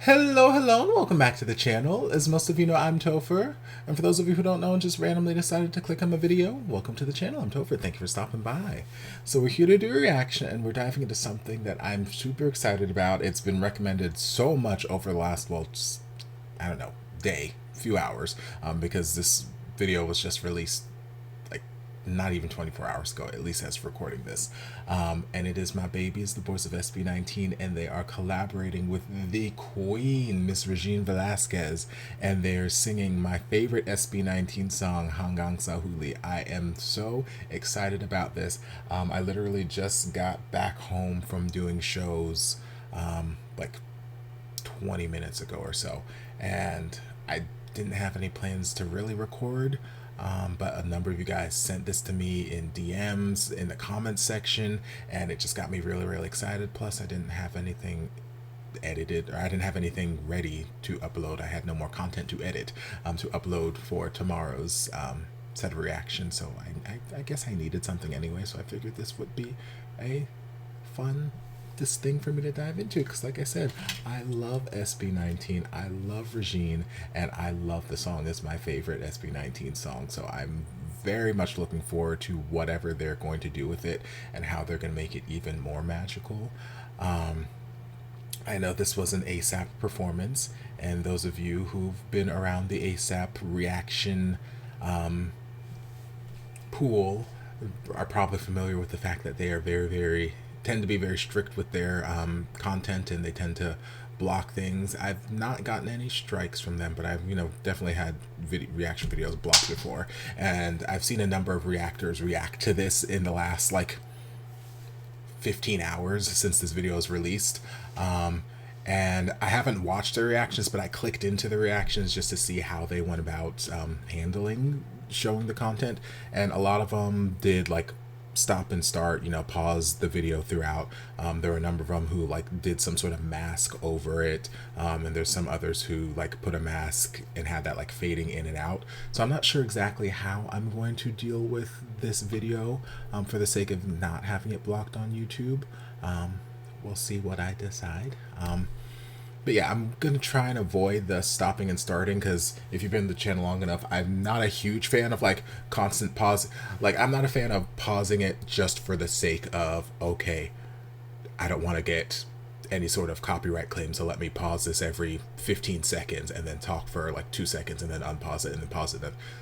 Hello, hello, and welcome back to the channel. As most of you know, I'm Topher. And for those of you who don't know and just randomly decided to click on my video, welcome to the channel. I'm Topher. Thank you for stopping by. So we're here to do a reaction, and we're diving into something that I'm super excited about. It's been recommended so much over the last, well, just, I don't know, few hours, because this video was just released not even 24 hours ago, at least as recording this. And it is my babies, the boys of SB19, and they are collaborating with the queen, Miss Regine Velasquez, and they're singing my favorite SB19 song, Hanggang Huli. I am so excited about this. I literally just got back home from doing shows like 20 minutes ago or so, and I didn't have any plans to really record. But a number of you guys sent this to me in DMs in the comments section, and it just got me really excited. Plus, I didn't have anything edited, or I didn't have anything ready to upload. I had no more content to edit to upload for tomorrow's set of reactions. So I guess I needed something anyway. So I figured this would be a fun thing for me to dive into, because like I said, I love SB19, I love Regine, and I love the song. It's my favorite SB19 song, so I'm very much looking forward to whatever they're going to do with it and how they're going to make it even more magical. I know this was an ASAP performance, and those of you who've been around the ASAP reaction pool are probably familiar with the fact that they are tend to be very strict with their content, and they tend to block things. I've not gotten any strikes from them, but I've definitely had reaction videos blocked before, and I've seen a number of reactors react to this in the last like 15 hours since this video was released. And I haven't watched the reactions, but I clicked into the reactions just to see how they went about handling showing the content, and a lot of them did like stop and start, pause the video throughout. There were a number of them who like did some sort of mask over it, and there's some others who like put a mask and had that like fading in and out. So I'm not sure exactly how I'm going to deal with this video for the sake of not having it blocked on YouTube. We'll see what I decide. But yeah, I'm going to try and avoid the stopping and starting, because if you've been in the channel long enough, I'm not a huge fan of like constant pause. Like, I'm not a fan of pausing it just for the sake of, okay, I don't want to get any sort of copyright claim, so let me pause this every 15 seconds and then talk for like 2 seconds and then unpause it and then pause it.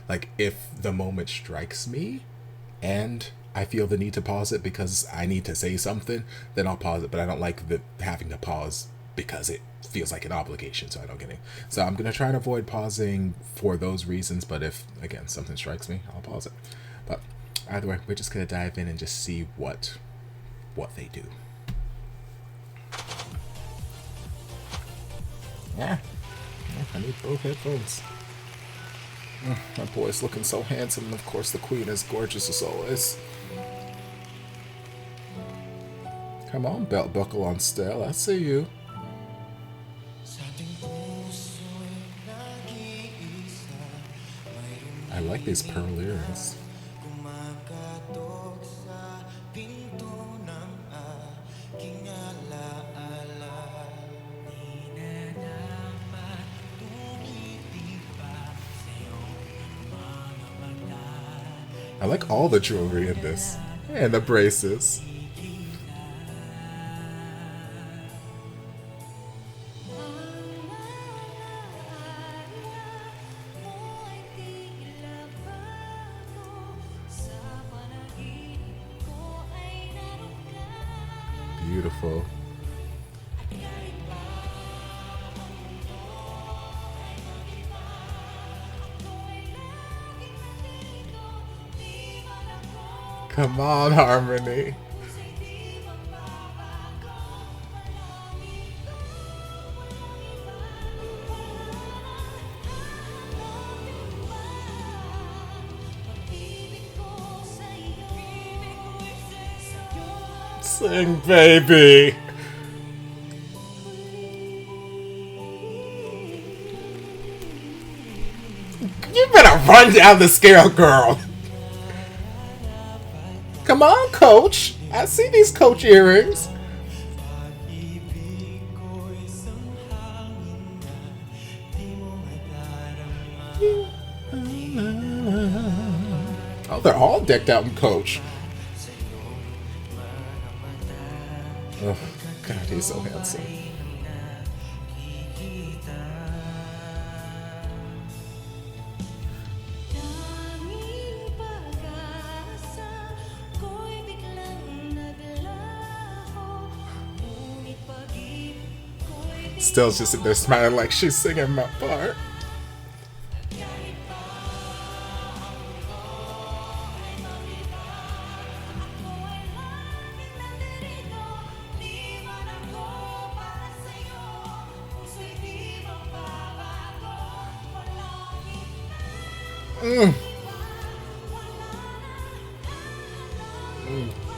Like, if the moment strikes me and I feel the need to pause it because I need to say something, then I'll pause it. But I don't like having to pause because it feels like an obligation, so I don't get it. So I'm gonna try and avoid pausing for those reasons, but if again something strikes me, I'll pause it. But either way, we're just gonna dive in and just see what they do. Yeah, I need both headphones. My boy's looking so handsome, and of course the queen is gorgeous as always. Come on, belt buckle on, Stell. I see you. I like these pearl earrings. I like all the jewelry in this. And the braces. Beautiful. Come on, Harmony. Sing, baby. You better run down the scale, girl. Come on, coach. I see these coach earrings. they're all decked out in Coach. Oh, God, he's so handsome. Stell's just sitting there smiling like she's singing my part.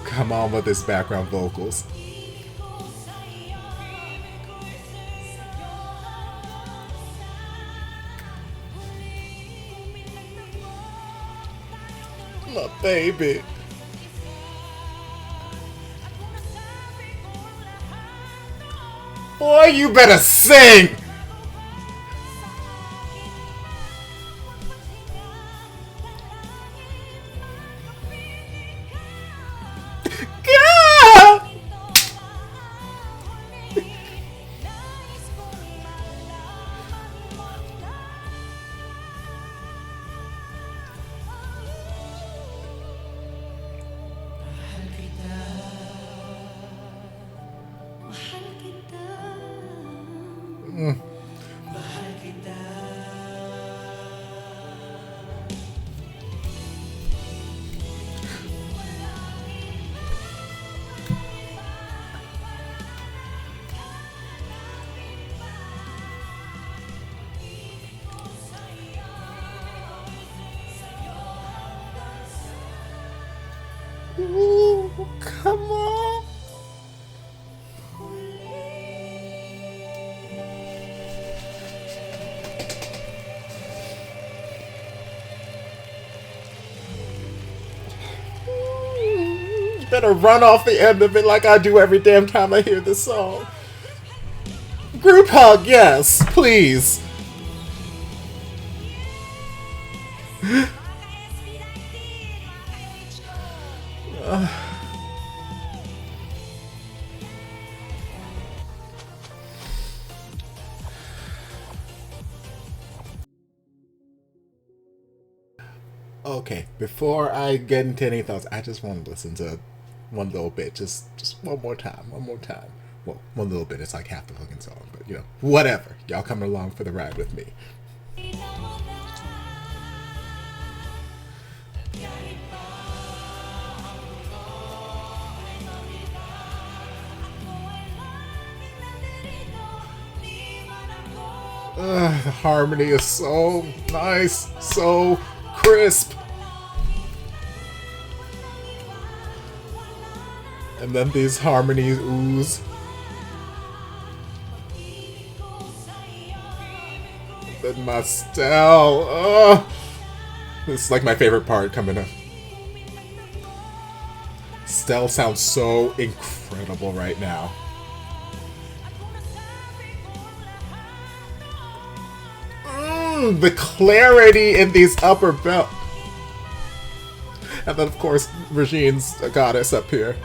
Come on with this background vocals. My baby. Boy, you better sing! Ooh, come on. You better run off the end of it like I do every damn time I hear this song. Group hug, yes, please. Okay, before I get into any thoughts, I just want to listen to one little bit, just one more time. Well, one little bit, it's like half the fucking song, but you know, whatever. Y'all coming along for the ride with me. The harmony is so nice, so crisp. And then these harmonies ooze. And then my Stell. Oh, this is like my favorite part coming up. Stell sounds so incredible right now. The clarity in these upper belt. And then, of course, Regine's a goddess up here.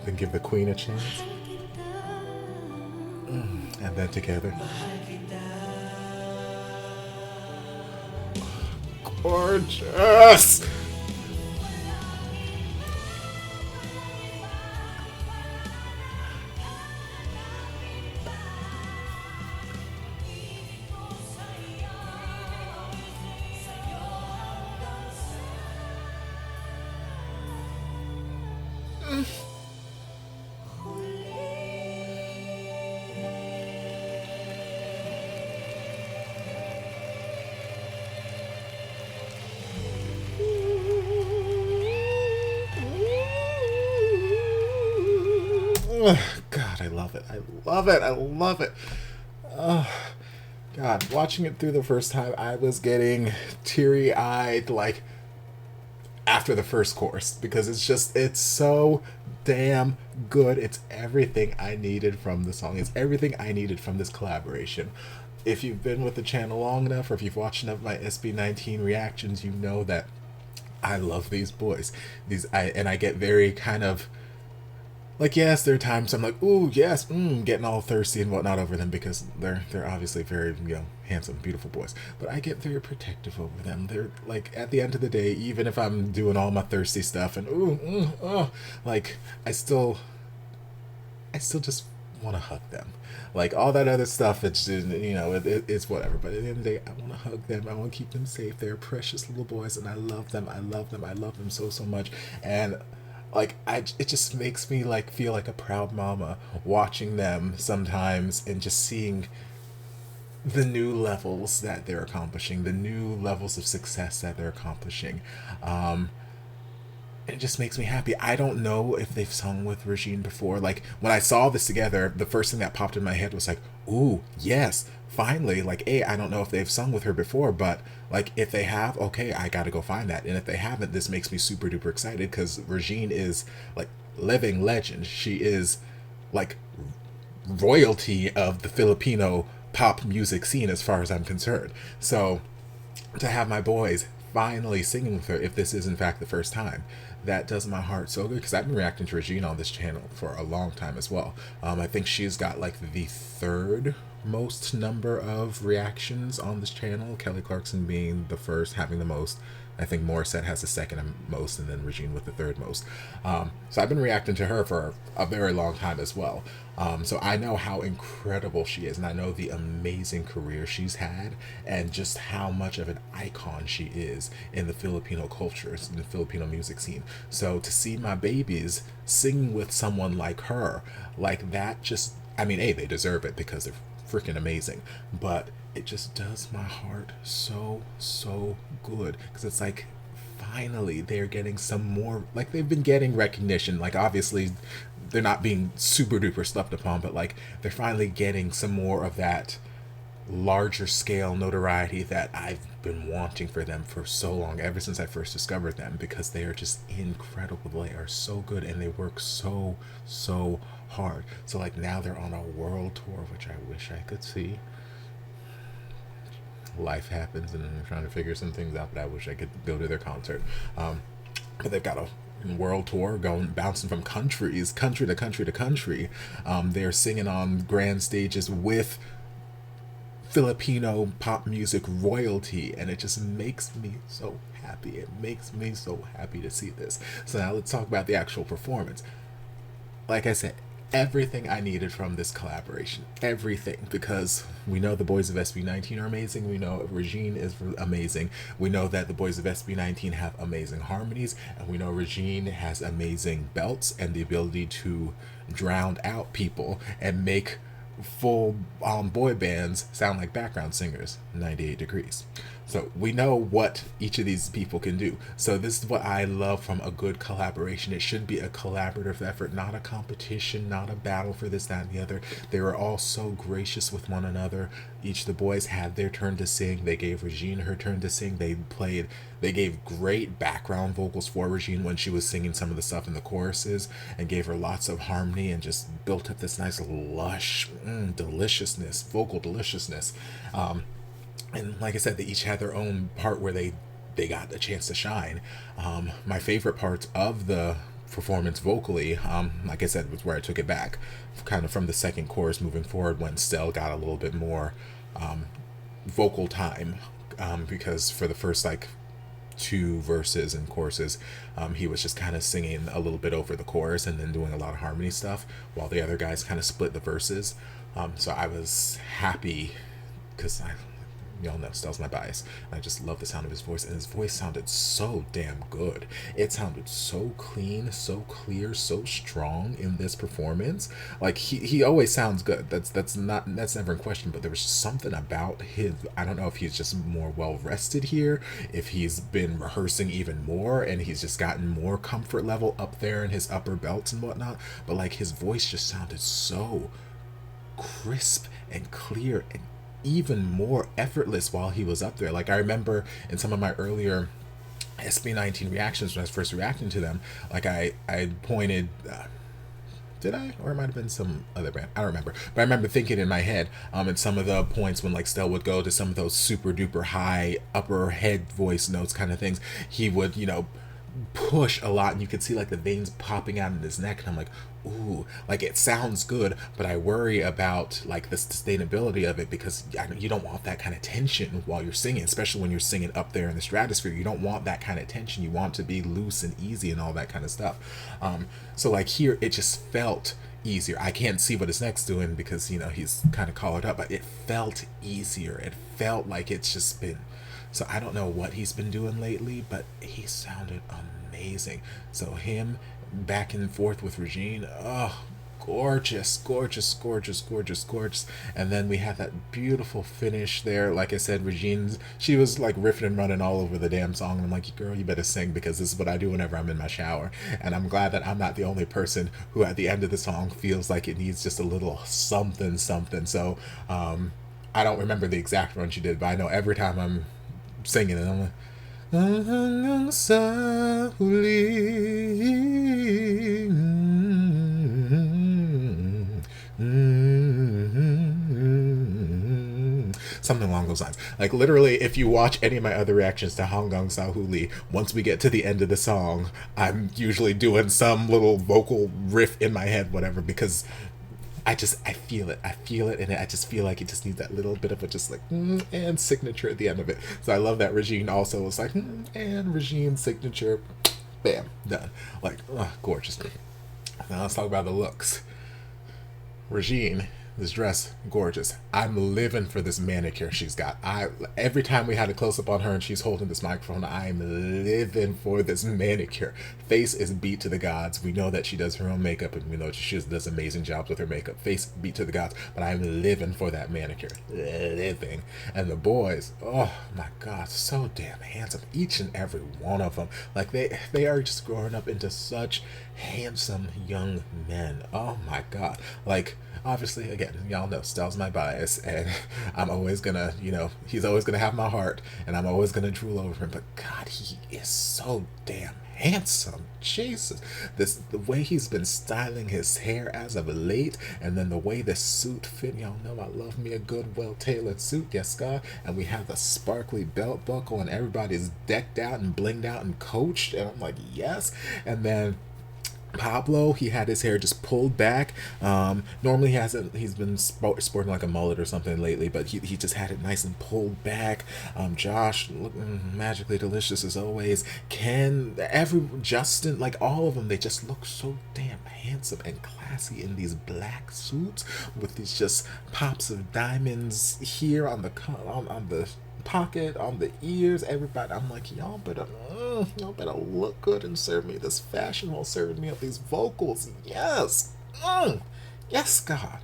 Then give the queen a chance. And then together. Gorgeous! God, I love it. I love it. I love it. God, watching it through the first time, I was getting teary eyed, like after the first course, because it's so damn good. It's everything I needed from the song. It's everything I needed from this collaboration. If you've been with the channel long enough, or if you've watched enough of my SB19 reactions, you know that I love these boys. I get very kind of like, yes, there are times I'm like, ooh, yes, getting all thirsty and whatnot over them, because they're obviously very, handsome, beautiful boys. But I get very protective over them. They're like, at the end of the day, even if I'm doing all my thirsty stuff and like I still just want to hug them. Like all that other stuff, it's just, it's whatever. But at the end of the day, I want to hug them. I want to keep them safe. They're precious little boys, and I love them. I love them. I love them so much. And like it just makes me like feel like a proud mama watching them sometimes, and just seeing the new levels that they're accomplishing, the new levels of success that they're accomplishing. It just makes me happy. I don't know if they've sung with Regine before. Like when I saw this together, the first thing that popped in my head was like, ooh, yes, finally. Like, I don't know if they've sung with her before, but like if they have, okay, I gotta go find that. And if they haven't, this makes me super duper excited, because Regine is like living legend. She is like royalty of the Filipino pop music scene as far as I'm concerned. So to have my boys finally singing with her, if this is in fact the first time, that does my heart so good, because I've been reacting to Regine on this channel for a long time as well. I think she's got like the third most number of reactions on this channel, Kelly Clarkson being the first, having the most. I think Morissette has the second most, and then Regine with the third most. So I've been reacting to her for a very long time as well. So I know how incredible she is, and I know the amazing career she's had, and just how much of an icon she is in the Filipino culture, in the Filipino music scene. So to see my babies singing with someone like her, like that, just, I mean, they deserve it because they're freaking amazing. But it just does my heart so good, because it's like finally they're getting some more, like they've been getting recognition, like obviously they're not being super duper slept upon, but like they're finally getting some more of that larger scale notoriety that I've been wanting for them for so long, ever since I first discovered them, because they are just incredible. They are so good, and they work so hard. So like now they're on a world tour, which I wish I could see. Life happens, and I'm trying to figure some things out, but I wish I could go to their concert. But they've got a world tour going, bouncing from country to country. They're singing on grand stages with Filipino pop music royalty, and it just makes me so happy. It makes me so happy to see this. So now let's talk about the actual performance. Like I said, everything I needed from this collaboration. Everything. Because we know the boys of SB19 are amazing. We know Regine is amazing. We know that the boys of SB19 have amazing harmonies. And we know Regine has amazing belts and the ability to drown out people and make full boy bands sound like background singers. 98 Degrees. So we know what each of these people can do. So this is what I love from a good collaboration. It should be a collaborative effort, not a competition, not a battle for this, that, and the other. They were all so gracious with one another. Each of the boys had their turn to sing. They gave Regine her turn to sing. They gave great background vocals for Regine when she was singing some of the stuff in the choruses, and gave her lots of harmony, and just built up this nice lush deliciousness, vocal deliciousness. And like I said, they each had their own part where they got a chance to shine. My favorite parts of the performance vocally, like I said, was where I took it back, kind of from the second chorus moving forward, when Stell got a little bit more vocal time, because for the first like two verses and choruses, he was just kind of singing a little bit over the chorus and then doing a lot of harmony stuff, while the other guys kind of split the verses. So I was happy, because y'all know Stell's my bias. I just love the sound of his voice, and his voice sounded so damn good. It sounded so clean, so clear, so strong in this performance. Like he always sounds good. That's never in question. But there was just something about his. I don't know if he's just more well rested here, if he's been rehearsing even more, and he's just gotten more comfort level up there in his upper belts and whatnot. But like his voice just sounded so crisp and clear and even more effortless while he was up there. Like I remember in some of my earlier SB19 reactions when I was first reacting to them, like I pointed. Did I? Or it might have been some other band. I don't remember. But I remember thinking in my head, at some of the points when like Stell would go to some of those super duper high upper head voice notes kind of things, he would, push a lot, and you could see like the veins popping out in his neck, and I'm like, ooh, like it sounds good, but I worry about like the sustainability of it, because you don't want that kind of tension while you're singing, especially when you're singing up there in the stratosphere. You don't want that kind of tension. You want to be loose and easy and all that kind of stuff. So like here it just felt easier. I can't see what his neck's doing because he's kind of collared up, but it felt easier. It felt like it's just been, so I don't know what he's been doing lately, but he sounded amazing. So him back and forth with Regine, oh, gorgeous, gorgeous, gorgeous, gorgeous, gorgeous. And then we had that beautiful finish there. Like I said, she was like riffing and running all over the damn song. And I'm like, girl, you better sing, because this is what I do whenever I'm in my shower. And I'm glad that I'm not the only person who at the end of the song feels like it needs just a little something, something. So I don't remember the exact run she did, but I know every time I'm singing it, I'm like, Hanggang sa huli. Something along those lines. Like literally, if you watch any of my other reactions to Hanggang sa huli, once we get to the end of the song, I'm usually doing some little vocal riff in my head, whatever, because I feel it, and I just feel like it just needs that little bit of a just like and signature at the end of it. So I love that Regine also was like and Regine signature, bam, done. Like, gorgeous. Now let's talk about the looks. Regine, this dress, gorgeous. I'm living for this manicure she's got. Every time we had a close up on her and she's holding this microphone, I'm living for this manicure. Face is beat to the gods. We know that she does her own makeup, and we know she does amazing jobs with her makeup. Face beat to the gods, but I'm living for that manicure. Living. And the boys, oh my God, so damn handsome. Each and every one of them. Like they are just growing up into such handsome young men. Oh my God. Like, obviously, again, y'all know Stell's my bias, and I'm always gonna, he's always gonna have my heart, and I'm always gonna drool over him. But God, he is so damn handsome. Jesus, the way he's been styling his hair as of late, and then the way the suit fit. Y'all know I love me a good, well-tailored suit, yes, God. And we have the sparkly belt buckle, and everybody's decked out and blinged out and coached, and I'm like, yes. And then Pablo, he had his hair just pulled back. Normally he's been sporting like a mullet or something lately, but he just had it nice and pulled back. Josh, looking magically delicious as always. Justin, like all of them, they just look so damn handsome and classy in these black suits with these just pops of diamonds here on the pocket, on the ears, everybody. I'm like, y'all better look good and serve me this fashion while serving me up these vocals. Yes, yes, God.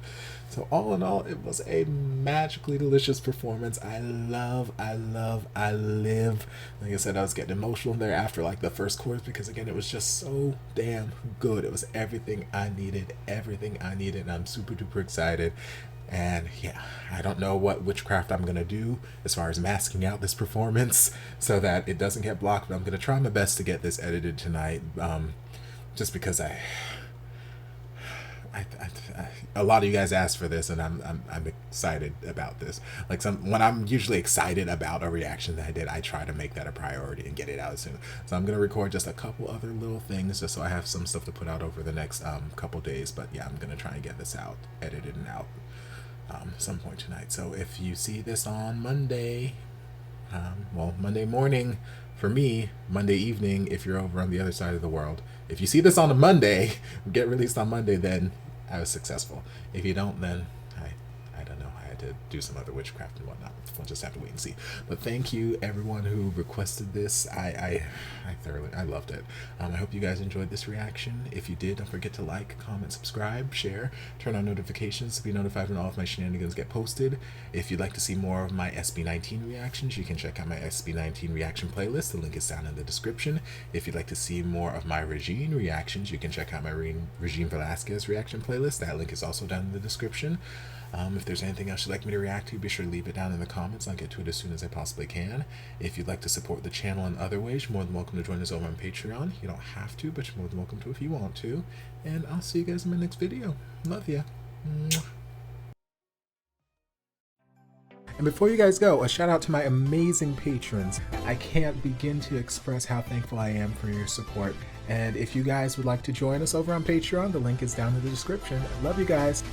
So all in all, it was a magically delicious performance. I live. Like I said, I was getting emotional there after like the first chorus, because again, it was just so damn good. It was everything I needed, and I'm super duper excited. And yeah, I don't know what witchcraft I'm going to do as far as masking out this performance so that it doesn't get blocked, but I'm going to try my best to get this edited tonight, just because a lot of you guys asked for this, and I'm excited about this. Like when I'm usually excited about a reaction that I did, I try to make that a priority and get it out soon. So I'm gonna record just a couple other little things just so I have some stuff to put out over the next couple days. But yeah, I'm gonna try and get this out, edited and out some point tonight. So if you see this on Monday, Monday morning for me, Monday evening if you're over on the other side of the world. If you see this on a Monday, get released on Monday, then I was successful. If you don't, then I don't know. I had to do some other witchcraft and whatnot. We'll just have to wait and see. But thank you everyone who requested this. I loved it. I hope you guys enjoyed this reaction. If you did, don't forget to like, comment, subscribe, share, turn on notifications to be notified when all of my shenanigans get posted. If you'd like to see more of my SB19 reactions, you can check out my SB19 reaction playlist. The link is down in the description. If you'd like to see more of my Regine reactions, you can check out my Regine Velasquez reaction playlist. That link is also down in the description. If there's anything else you'd like me to react to, be sure to leave it down in the comments. I'll get to it as soon as I possibly can. If you'd like to support the channel in other ways, you're more than welcome to join us over on Patreon. You don't have to, but you're more than welcome to if you want to. And I'll see you guys in my next video. Love ya. And before you guys go, a shout out to my amazing patrons. I can't begin to express how thankful I am for your support. And if you guys would like to join us over on Patreon, the link is down in the description. I love you guys.